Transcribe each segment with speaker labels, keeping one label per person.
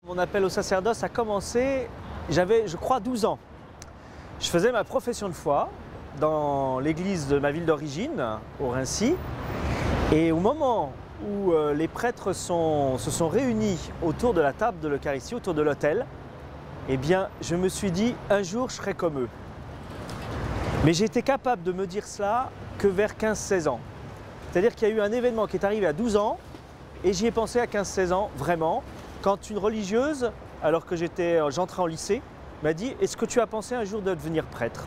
Speaker 1: Mon appel au sacerdoce a commencé, j'avais je crois 12 ans. Je faisais ma profession de foi dans l'église de ma ville d'origine, au Raincy. Et au moment où les prêtres se sont réunis autour de la table de l'Eucharistie, autour de l'autel, eh bien je me suis dit un jour je serai comme eux. Mais j'étais capable de me dire cela que vers 15-16 ans. C'est-à-dire qu'il y a eu un événement qui est arrivé à 12 ans et j'y ai pensé à 15-16 ans, vraiment. Quand une religieuse, alors que j'entrais en lycée, m'a dit « Est-ce que tu as pensé un jour de devenir prêtre ?»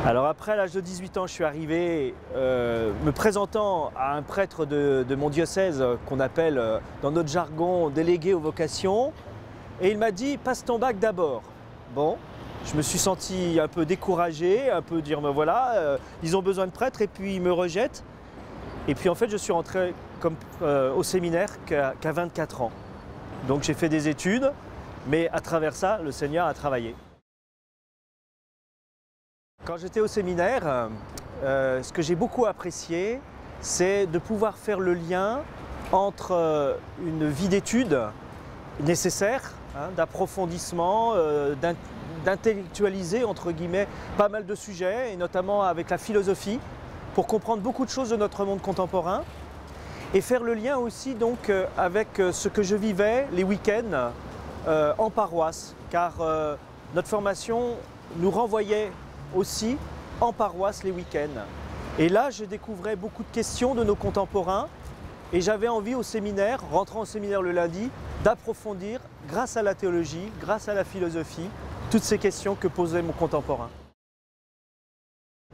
Speaker 1: Alors après, à l'âge de 18 ans, je suis arrivé me présentant à un prêtre de mon diocèse qu'on appelle dans notre jargon délégué aux vocations. Et il m'a dit « Passe ton bac d'abord ». Bon, je me suis senti un peu découragé, un peu dire « Ben voilà, ils ont besoin de prêtres » et puis ils me rejettent. Et puis en fait, je suis rentré au séminaire qu'à 24 ans. Donc j'ai fait des études, mais à travers ça, le Seigneur a travaillé. Quand j'étais au séminaire, ce que j'ai beaucoup apprécié, c'est de pouvoir faire le lien entre une vie d'études nécessaire, d'approfondissement, d'intellectualiser entre guillemets pas mal de sujets, et notamment avec la philosophie, pour comprendre beaucoup de choses de notre monde contemporain. Et faire le lien aussi donc avec ce que je vivais les week-ends en paroisse, car notre formation nous renvoyait aussi en paroisse les week-ends. Et là, je découvrais beaucoup de questions de nos contemporains et j'avais envie au séminaire, rentrant au séminaire le lundi, d'approfondir, grâce à la théologie, grâce à la philosophie, toutes ces questions que posait mon contemporain.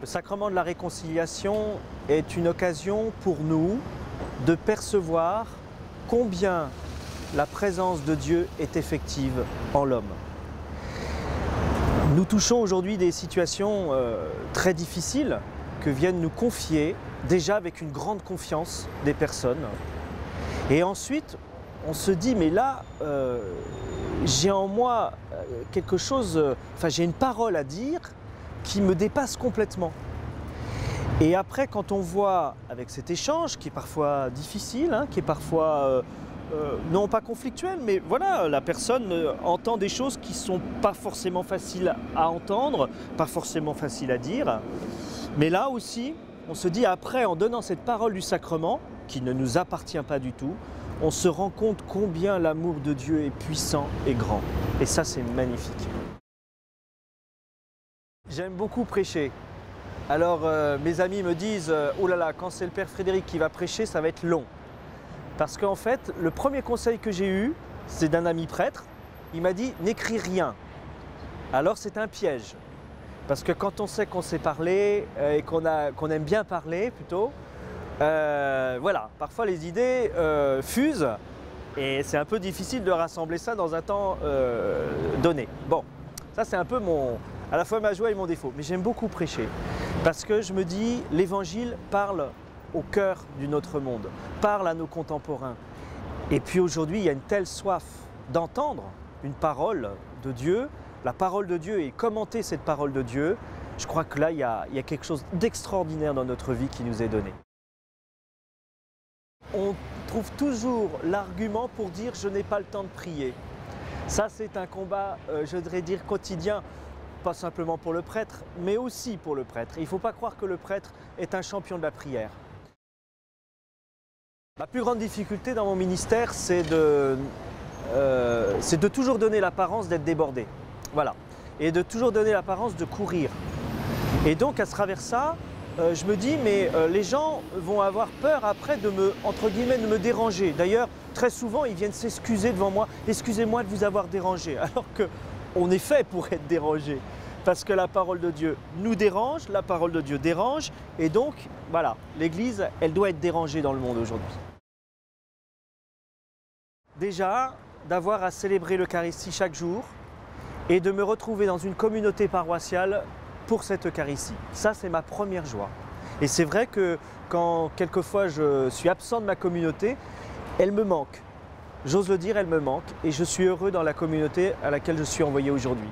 Speaker 1: Le sacrement de la réconciliation est une occasion pour nous de percevoir combien la présence de Dieu est effective en l'homme. Nous touchons aujourd'hui des situations très difficiles que viennent nous confier, déjà avec une grande confiance des personnes. Et ensuite, on se dit, mais là, j'ai en moi quelque chose, j'ai une parole à dire qui me dépasse complètement. Et après, quand on voit avec cet échange, qui est parfois difficile, qui est parfois non pas conflictuel, mais voilà, la personne entend des choses qui ne sont pas forcément faciles à entendre, pas forcément faciles à dire. Mais là aussi, on se dit après, en donnant cette parole du sacrement, qui ne nous appartient pas du tout, on se rend compte combien l'amour de Dieu est puissant et grand. Et ça, c'est magnifique. J'aime beaucoup prêcher. Alors mes amis me disent « Oh là là, quand c'est le Père Frédéric qui va prêcher, ça va être long ». Parce qu'en fait, le premier conseil que j'ai eu, c'est d'un ami prêtre. Il m'a dit « N'écris rien ». Alors c'est un piège. Parce que quand on sait qu'on sait parler et qu'on aime bien parler plutôt, voilà, parfois les idées fusent et c'est un peu difficile de rassembler ça dans un temps donné. Bon, ça c'est un peu à la fois ma joie et mon défaut, mais j'aime beaucoup prêcher parce que je me dis l'évangile parle au cœur du notre monde, parle à nos contemporains. Et puis aujourd'hui, il y a une telle soif d'entendre une parole de Dieu, la parole de Dieu et commenter cette parole de Dieu. Je crois que là, il y a quelque chose d'extraordinaire dans notre vie qui nous est donné. On trouve toujours l'argument pour dire « je n'ai pas le temps de prier ». Ça, c'est un combat, je voudrais dire, quotidien. Pas simplement pour le prêtre, mais aussi pour le prêtre. Il ne faut pas croire que le prêtre est un champion de la prière. Ma plus grande difficulté dans mon ministère, c'est de toujours donner l'apparence d'être débordé. Voilà. Et de toujours donner l'apparence de courir. Et donc, à travers ça, je me dis, mais les gens vont avoir peur après de entre guillemets, de me déranger. D'ailleurs, très souvent, ils viennent s'excuser devant moi. « Excusez-moi de vous avoir dérangé ». Alors que on est fait pour être dérangé, parce que la parole de Dieu nous dérange, la parole de Dieu dérange, et donc, voilà, l'Église, elle doit être dérangée dans le monde aujourd'hui. Déjà, d'avoir à célébrer l'Eucharistie chaque jour, et de me retrouver dans une communauté paroissiale pour cette Eucharistie. Ça, c'est ma première joie. Et c'est vrai que quand quelquefois je suis absent de ma communauté, elle me manque. J'ose le dire, elle me manque et je suis heureux dans la communauté à laquelle je suis envoyé aujourd'hui.